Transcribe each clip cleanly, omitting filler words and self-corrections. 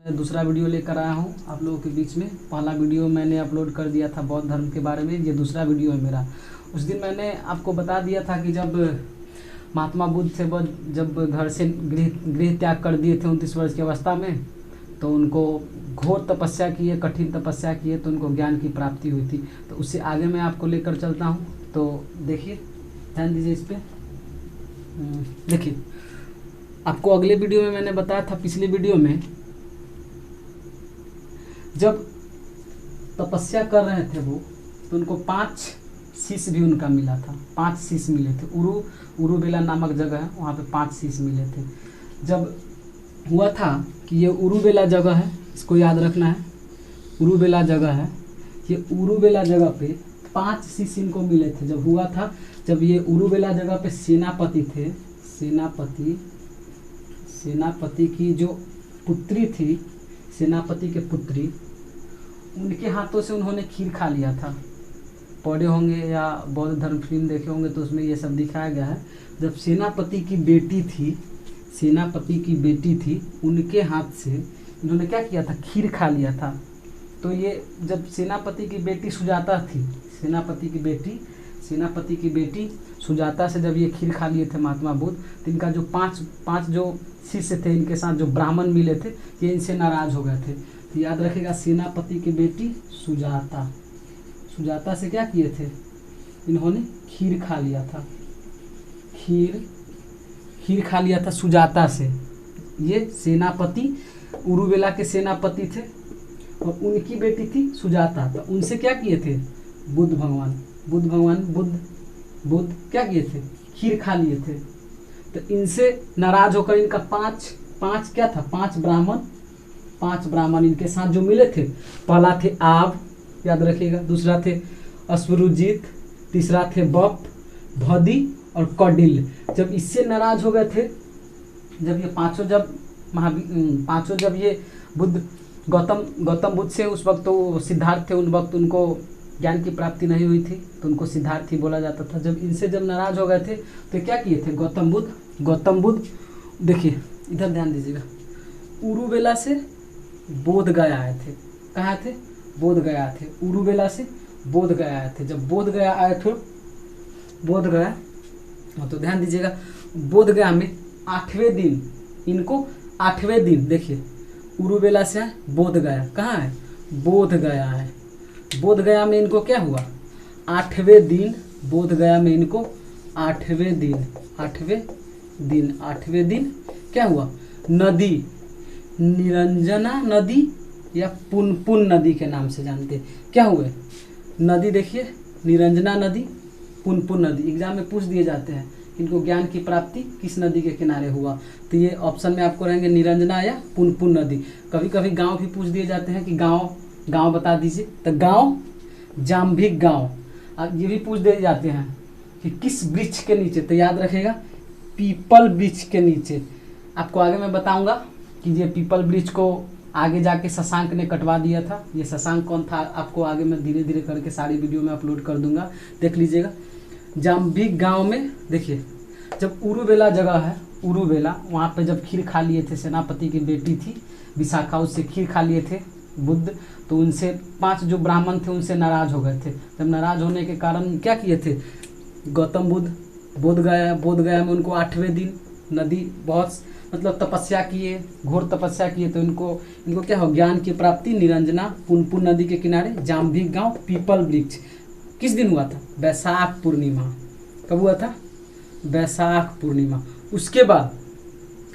मैं दूसरा वीडियो लेकर आया हूँ आप लोगों के बीच में। पहला वीडियो मैंने अपलोड कर दिया था बौद्ध धर्म के बारे में, ये दूसरा वीडियो है मेरा। उस दिन मैंने आपको बता दिया था कि जब महात्मा बुद्ध थे जब घर से गृह त्याग कर दिए थे 29 वर्ष की अवस्था में, तो उनको घोर तपस्या किए, कठिन तपस्या किए, तो उनको ज्ञान की प्राप्ति हुई थी। तो उससे आगे मैं आपको लेकर चलता हूँ। तो देखिए, ध्यान दीजिए इस पर। देखिए, आपको अगले वीडियो में मैंने बताया था, पिछले वीडियो में जब तपस्या कर रहे थे वो, तो उनको 5 शीश भी उनका मिला था। 5 शीश मिले थे। उरुबेला नामक जगह है, वहाँ पे 5 शीश मिले थे। जब हुआ था कि ये उरुबेला जगह है, इसको याद रखना है, उरुबेला जगह है। ये उरुबेला जगह पे 5 शीश इनको मिले थे। जब हुआ था, जब ये उरुबेला जगह पे सेनापति थे, सेनापति की जो पुत्री थी, सेनापति के पुत्री, उनके हाथों से उन्होंने खीर खा लिया था। पढ़े होंगे या बौद्ध धर्म फिल्म देखे होंगे तो उसमें ये सब दिखाया गया है। जब सेनापति की बेटी थी, उनके हाथ से इन्होंने क्या किया था, खीर खा लिया था। तो ये जब सेनापति की बेटी सुजाता थी, सेनापति की बेटी सुजाता से जब ये खीर खा लिए थे महात्मा बुद्ध, तो इनका जो पांच जो शिष्य थे, इनके साथ जो ब्राह्मण मिले थे, ये इनसे नाराज हो गए थे। तो याद रखेगा, सेनापति की बेटी सुजाता से क्या किए थे, इन्होंने खीर खा लिया था। खीर खा लिया था सुजाता से। ये सेनापति उरुबेला के सेनापति थे और उनकी बेटी थी सुजाता। तो उनसे क्या किए थे, बुद्ध क्या किए थे, खीर खा लिए थे। तो इनसे नाराज होकर इनका पांच क्या था, 5 ब्राह्मण इनके साथ जो मिले थे। पहला थे आब, याद रखिएगा, दूसरा थे अश्वरुजित, तीसरा थे बप, भदी और कडिल। जब इससे नाराज हो गए थे, जब ये पांचों जब ये गौतम बुद्ध से, उस वक्त तो सिद्धार्थ थे, उन वक्त उनको ज्ञान की प्राप्ति नहीं हुई थी, तो उनको सिद्धार्थी बोला जाता था। जब इनसे नाराज हो गए थे, तो क्या किए थे गौतम बुद्ध, देखिए इधर ध्यान दीजिएगा, उरुबेला से बोध गया आए थे। कहाँ थे, बोध गया थे। उरुबेला से बोध गया आए थे। जब बोध गया आए थे, तो ध्यान दीजिएगा, बोध गया में 8वें दिन, इनको 8वें दिन, देखिए उरुबेला से बोध गया, कहाँ है, बोध गया है। बोध गया में इनको क्या हुआ, 8वें दिन, बोध गया में इनको 8वें दिन क्या हुआ, नदी, निरंजना नदी या पुनपुन नदी के नाम से जानते हैं, क्या हुए नदी, देखिए निरंजना नदी, पुनपुन नदी। एग्जाम में पूछ दिए जाते हैं इनको ज्ञान की प्राप्ति किस नदी के किनारे हुआ, तो ये ऑप्शन में आपको रहेंगे निरंजना या पुनपुन नदी। कभी कभी गांव भी पूछ दिए जाते हैं कि गांव बता दीजिए, तो गांव जाम्भिक गांव। अब ये भी पूछ दिए जाते हैं कि किस वृक्ष के नीचे, तो याद रखेगा पीपल वृक्ष के नीचे। आपको आगे मैं बताऊंगा कि ये पीपल वृक्ष को आगे जाके शशांक ने कटवा दिया था। ये शशांक कौन था, आपको आगे मैं धीरे धीरे करके सारी वीडियो में अपलोड कर दूंगा, देख लीजिएगा। जाम्भिक गांव में देखिए, जब उरुबेला जगह है, उरुबेला, वहाँ पे जब खीर खा लिए थे, सेनापति की बेटी थी विशाखा, उससे खीर खा लिए थे बुद्ध, तो उनसे 5 जो ब्राह्मण थे उनसे नाराज हो गए थे। जब नाराज होने के कारण क्या किए थे, गौतम बुद्ध बोध गया में उनको 8वें दिन नदी, बहुत मतलब तपस्या किए, घोर तपस्या किए, तो इनको क्या हो, ज्ञान की प्राप्ति। निरंजना पुनपुन नदी के किनारे जाम्भिक गांव, पीपल वृक्ष। किस दिन हुआ था, बैसाख पूर्णिमा। कब हुआ था, बैसाख पूर्णिमा। उसके बाद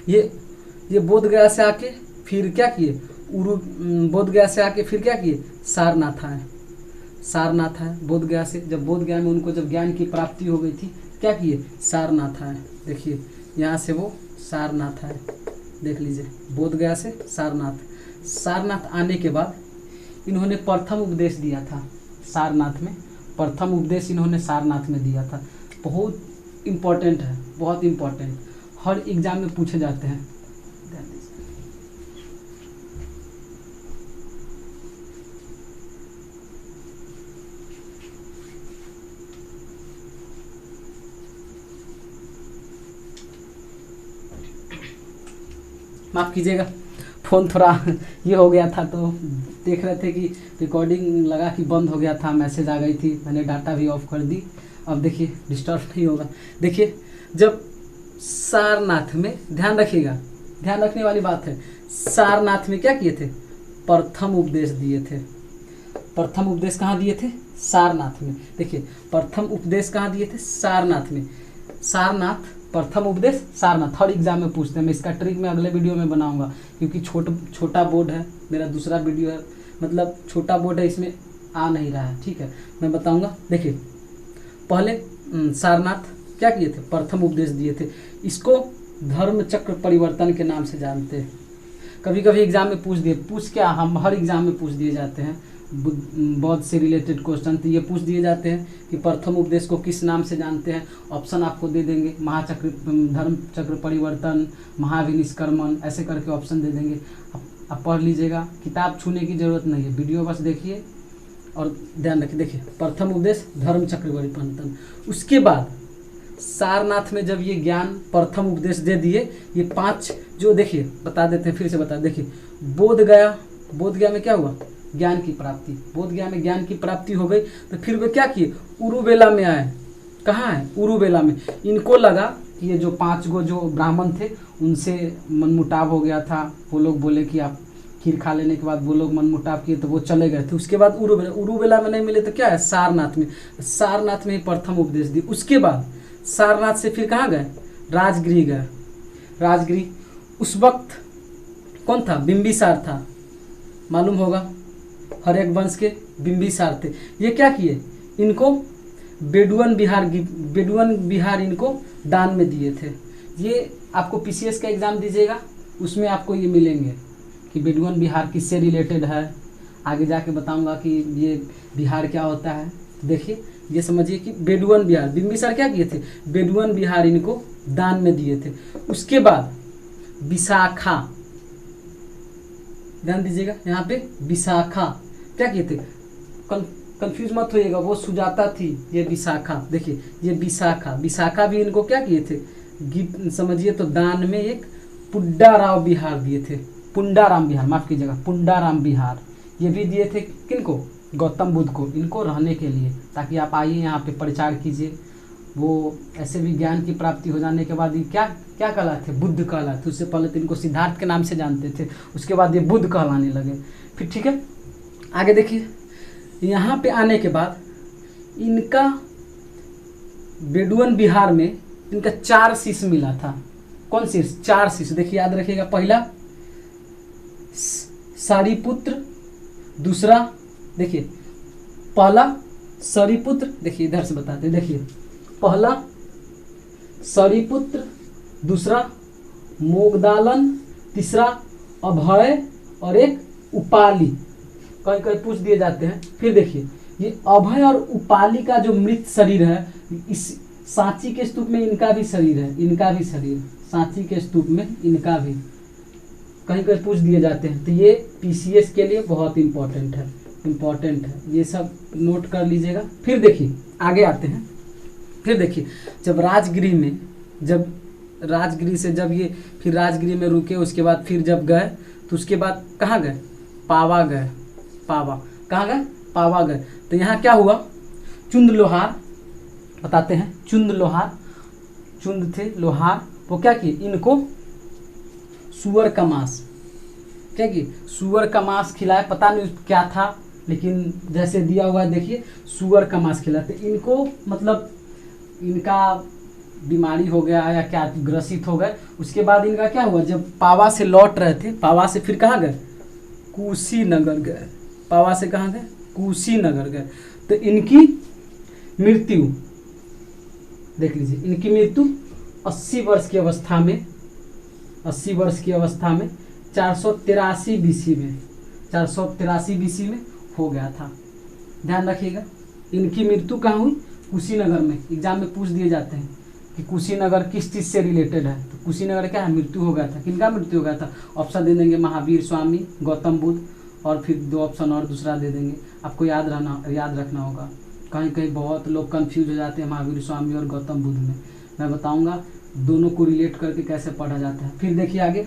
ये बोध गया से आके फिर क्या किए, बोध गया से आके फिर क्या किए, सारनाथ आए बोध गया से। जब बोध गया में उनको जब ज्ञान की प्राप्ति हो गई थी, क्या किए, सारनाथ आए। देखिए यहाँ से वो सारनाथ आए, देख लीजिए, बोध गया से सारनाथ आने के बाद इन्होंने प्रथम उपदेश दिया था सारनाथ में। प्रथम उपदेश इन्होंने सारनाथ में दिया था। बहुत इम्पोर्टेंट है, बहुत इम्पोर्टेंट, हर एग्जाम में पूछे जाते हैं, ध्यान दीजिए। माफ कीजिएगा, फ़ोन थोड़ा ये हो गया था, तो देख रहे थे कि रिकॉर्डिंग लगा कि बंद हो गया था, मैसेज आ गई थी, मैंने डाटा भी ऑफ कर दी। अब देखिए डिस्टर्ब नहीं होगा। देखिए जब सारनाथ में, ध्यान रखिएगा, ध्यान रखने वाली बात है, सारनाथ में क्या किए थे? प्रथम उपदेश दिए थे। प्रथम उपदेश कहाँ दिए थे? सारनाथ में। देखिए प्रथम उपदेश कहाँ दिए थे? सारनाथ में। सारनाथ, प्रथम उपदेश सारनाथ। हर एग्जाम में पूछते हैं। मैं इसका ट्रिक मैं अगले वीडियो में बनाऊंगा, क्योंकि छोटा बोर्ड है, मेरा दूसरा वीडियो है, मतलब छोटा बोर्ड है, इसमें आ नहीं रहा है। ठीक है, मैं बताऊंगा। देखिए पहले सारनाथ क्या किए थे? प्रथम उपदेश दिए थे। इसको धर्म चक्र परिवर्तन के नाम से जानते हैं। कभी कभी एग्जाम में पूछ क्या, हम हर एग्जाम में पूछ दिए जाते हैं बौद्ध से रिलेटेड क्वेश्चन, तो ये पूछ दिए जाते हैं कि प्रथम उपदेश को किस नाम से जानते हैं। ऑप्शन आपको दे देंगे, महाचक्र, धर्म चक्र परिवर्तन, महाविनिष्क्रमण, ऐसे करके ऑप्शन दे देंगे। आप पढ़ लीजिएगा, किताब छूने की जरूरत नहीं है, वीडियो बस देखिए और ध्यान रखिए। देखिए प्रथम उपदेश धर्म चक्र परिवर्तन। उसके बाद सारनाथ में जब ये ज्ञान प्रथम उपदेश दे दिए, ये 5 जो, देखिए बता देते हैं, फिर से बता। देखिए बोध गया में क्या हुआ? ज्ञान की प्राप्ति। बोध गया में ज्ञान की प्राप्ति हो गई, तो फिर वे क्या किए? उरुबेला में आए। कहाँ है? उरुबेला में। इनको लगा कि ये जो 5 गो जो ब्राह्मण थे उनसे मनमुटाव हो गया था। वो लोग बोले कि आप खीर खा लेने के बाद वो लोग मनमुटाव किए, तो वो चले गए थे। उसके बाद उरुबेला में नहीं मिले तो क्या है? सारनाथ में। सारनाथ में ही प्रथम उपदेश दी। उसके बाद सारनाथ से फिर कहाँ गए? राजगृह गए। राजगृह उस वक्त कौन था? बिंबिसार था, मालूम होगा, हर्यक वंश के बिंबिसार थे। ये क्या किए? इनको बेडुअन बिहार इनको दान में दिए थे। ये आपको पीसीएस का एग्जाम दीजिएगा, उसमें आपको ये मिलेंगे कि बेडुअन बिहार किससे रिलेटेड है। आगे जाके बताऊंगा कि ये बिहार क्या होता है। देखिए ये समझिए कि बेडुअन बिहार, बिंबिसार क्या किए थे? बेडुअन बिहार इनको दान में दिए थे। उसके बाद विशाखा, ध्यान दीजिएगा यहाँ पे, विशाखा क्या किए थे? कंफ्यूज मत होइएगा, वो सुजाता थी, ये विशाखा। देखिए ये विशाखा भी इनको क्या किए थे? समझिए तो दान में एक पुंडाराम बिहार दिए थे। पुंडाराम बिहार, माफ कीजिएगा, पुंडाराम बिहार ये भी दिए थे। किनको? गौतम बुद्ध को, इनको रहने के लिए, ताकि आप आइए यहाँ पे प्रचार कीजिए। वो ऐसे भी ज्ञान की प्राप्ति हो जाने के बाद ये क्या कहलाते थे? बुद्ध कहलाते। उससे पहले तो इनको सिद्धार्थ के नाम से जानते थे, उसके बाद ये बुद्ध कहलाने लगे। फिर ठीक है, आगे देखिए, यहाँ पे आने के बाद इनका बेडुअन बिहार में इनका 4 शिष्य मिला था। कौन शिष्य? 4 शिष्य। देखिए याद रखिएगा, पहला सारिपुत्र, दूसरा देखिए पहला सरिपुत्र, देखिए इधर से बताते, देखिए पहला सरिपुत्र, दूसरा मोगदालन, तीसरा अभय और एक उपाली। कहीं कहीं पूछ दिए जाते हैं। फिर देखिए ये अभय और उपाली का जो मृत शरीर है, इस सांची के स्तूप में इनका भी शरीर है, इनका भी शरीर सांची के स्तूप में इनका भी कहीं कहीं पूछ दिए जाते हैं। तो ये पीसीएस के लिए बहुत इम्पोर्टेंट है, ये सब नोट कर लीजिएगा। फिर देखिए आगे आते हैं। फिर देखिए जब राजगृह से जब ये फिर राजगृह में रुके, उसके बाद फिर जब गए तो उसके बाद कहाँ गए? पावा गए। कहाँ गए? पावा गए। तो यहाँ क्या हुआ? चुंद लोहार, बताते हैं, चुंद थे लोहार, वो क्या किए? इनको सुअर का मांस, क्या किए? सुअर का मांस खिलाए। पता नहीं क्या था, लेकिन जैसे दिया हुआ है देखिए, सुअर का मांस खिलाते। इनको मतलब इनका बीमारी हो गया या क्या, ग्रसित हो गए। उसके बाद इनका क्या हुआ? जब पावा से लौट रहे थे, पावा से फिर कहाँ गए? कुशीनगर गए। पावा से कहाँ गए? कुशीनगर गए। तो इनकी मृत्यु देख लीजिए, इनकी मृत्यु 80 वर्ष की अवस्था में 483 बीसी में 483 बीसी में हो गया था। ध्यान रखिएगा, इनकी मृत्यु कहाँ हुई? कुशीनगर में। एग्जाम में पूछ दिए जाते हैं कि कुशीनगर किस चीज़ से रिलेटेड है, तो कुशीनगर क्या है? मृत्यु हो गया था। किनका मृत्यु हो गया था? ऑप्शन दे देंगे, महावीर स्वामी, गौतम बुद्ध, और फिर 2 ऑप्शन और दूसरा दे देंगे। आपको याद रखना होगा। कहीं कहीं बहुत लोग कंफ्यूज हो जाते हैं महावीर स्वामी और गौतम बुद्ध में। मैं बताऊंगा दोनों को रिलेट करके कैसे पढ़ा जाता है। फिर देखिए आगे,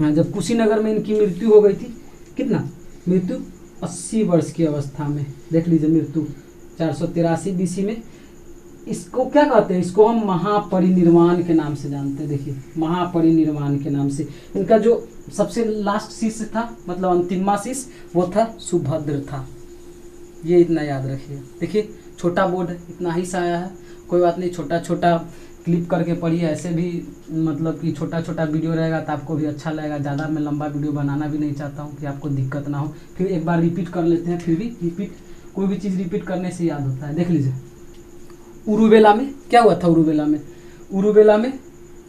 जब कुशीनगर में इनकी मृत्यु हो गई थी, कितना मृत्यु 80 वर्ष की अवस्था में, देख लीजिए मृत्यु 483 BC में। इसको क्या कहते हैं, इसको हम महापरिनिर्वाण के नाम से जानते हैं। देखिए महापरिनिर्वाण के नाम से इनका जो सबसे लास्ट शिष्य था, मतलब अंतिमा शिष्य, वो था सुभद्र था। ये इतना याद रखिए। देखिए छोटा बोर्ड है, इतना ही सा आया है, कोई बात नहीं, छोटा छोटा क्लिप करके पढ़िए। ऐसे भी मतलब कि छोटा छोटा वीडियो रहेगा तो आपको भी अच्छा लगेगा। ज़्यादा मैं लंबा वीडियो बनाना भी नहीं चाहता हूँ कि आपको दिक्कत ना हो। फिर एक बार रिपीट कर लेते हैं, फिर भी रिपीट, कोई भी चीज़ रिपीट करने से याद होता है। देख लीजिए उरुबेला में क्या हुआ था, उरुबेला में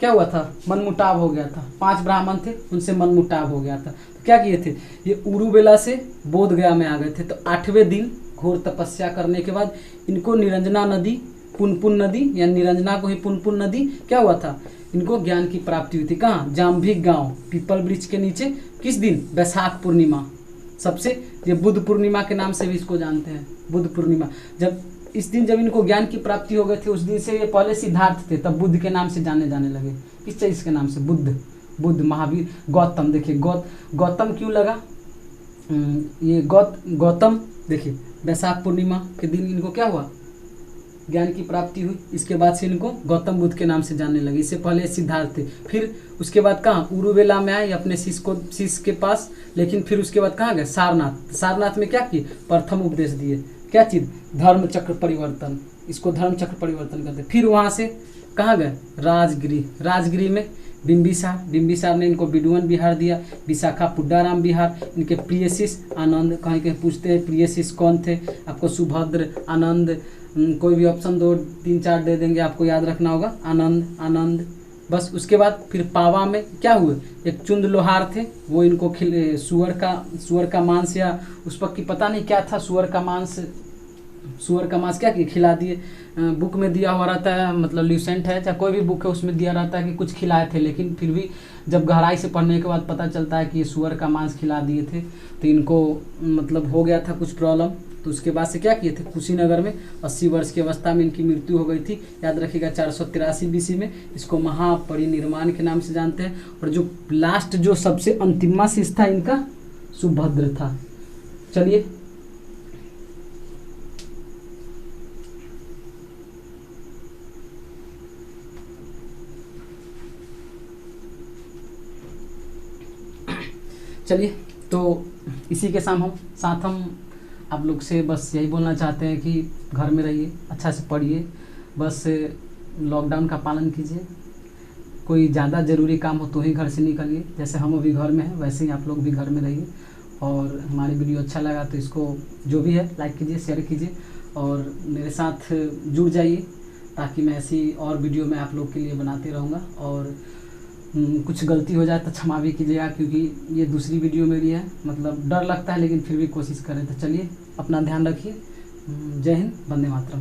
क्या हुआ था, मनमुटाव हो गया था। 5 ब्राह्मण थे, उनसे मनमुटाव हो गया था। तो क्या किए थे, ये उरुबेला से बोध गया में आ गए थे। तो 8वें दिन घोर तपस्या करने के बाद इनको निरंजना नदी, पुनपुन नदी, या निरंजना को ही पुनपुन नदी क्या हुआ था, इनको ज्ञान की प्राप्ति हुई थी। कहाँ, जाम्भिक गांव, पीपल वृक्ष के नीचे। किस दिन, वैशाख पूर्णिमा। सबसे ये बुद्ध पूर्णिमा के नाम से भी इसको जानते हैं, बुद्ध पूर्णिमा। जब इस दिन जब इनको ज्ञान की प्राप्ति हो गई थी, उस दिन से ये पहले सिद्धार्थ थे, तब बुद्ध के नाम से जाने लगे। किस चीज़ के नाम से, बुद्ध, महावीर, गौतम। देखिए गौतम क्यों लगा, ये गौतम। देखिए वैशाख पूर्णिमा के दिन इनको क्या हुआ, ज्ञान की प्राप्ति हुई। इसके बाद से इनको गौतम बुद्ध के नाम से जानने लगे। इससे पहले सिद्धार्थ थे। फिर उसके बाद कहाँ, उरुबेला में आए अपने शिष्य के पास। लेकिन फिर उसके बाद कहाँ गए, सारनाथ में क्या किए, प्रथम उपदेश दिए। क्या चीज़, धर्म चक्र परिवर्तन। इसको धर्म चक्र परिवर्तन करते। फिर वहाँ से कहाँ गए, राजगिरी में बिंबिसार ने इनको बिडुवन बिहार दिया। विशाखा पुड्डाराम बिहार। इनके प्रिय शिष्य आनंद, कहीं कहीं पूछते हैं प्रिय शिष्य कौन थे, आपको सुभद्र, आनंद, कोई भी ऑप्शन 2 3 4 दे देंगे, आपको याद रखना होगा आनंद। बस उसके बाद फिर पावा में क्या हुए, एक चुंद लोहार थे, वो इनको सुअर का मांस, या उस वक्त की पता नहीं क्या था, सुअर का मांस क्या किए, खिला दिए। बुक में दिया हुआ रहता है, मतलब ल्यूसेंट है चाहे कोई भी बुक है, उसमें दिया रहता है कि कुछ खिलाए थे। लेकिन फिर भी जब गहराई से पढ़ने के बाद पता चलता है कि ये सुअर का मांस खिला दिए थे, तो इनको मतलब हो गया था कुछ प्रॉब्लम। तो उसके बाद से क्या किए थे, कुशीनगर में 80 वर्ष की अवस्था में इनकी मृत्यु हो गई थी। याद रखिएगा 483 BC में। इसको महापरिनिर्वाण के नाम से जानते हैं। और जो लास्ट जो सबसे अंतिमा शिष्य था इनका, सुभद्र था। चलिए तो इसी के साथ हम आप लोग से बस यही बोलना चाहते हैं कि घर में रहिए, अच्छा से पढ़िए, बस लॉकडाउन का पालन कीजिए। कोई ज़्यादा ज़रूरी काम हो तो ही घर से निकलिए। जैसे हम अभी घर में हैं, वैसे ही आप लोग भी घर में रहिए। और हमारी वीडियो अच्छा लगा तो इसको जो भी है लाइक कीजिए, शेयर कीजिए और मेरे साथ जुड़ जाइए, ताकि मैं ऐसी और वीडियो मैं आप लोग के लिए बनाते रहूँगा। और कुछ गलती हो जाए तो क्षमा भी कीजिएगा, क्योंकि ये दूसरी वीडियो मेरी है, मतलब डर लगता है, लेकिन फिर भी कोशिश करें। तो चलिए अपना ध्यान रखिए। जय हिंद, वंदे मातरम।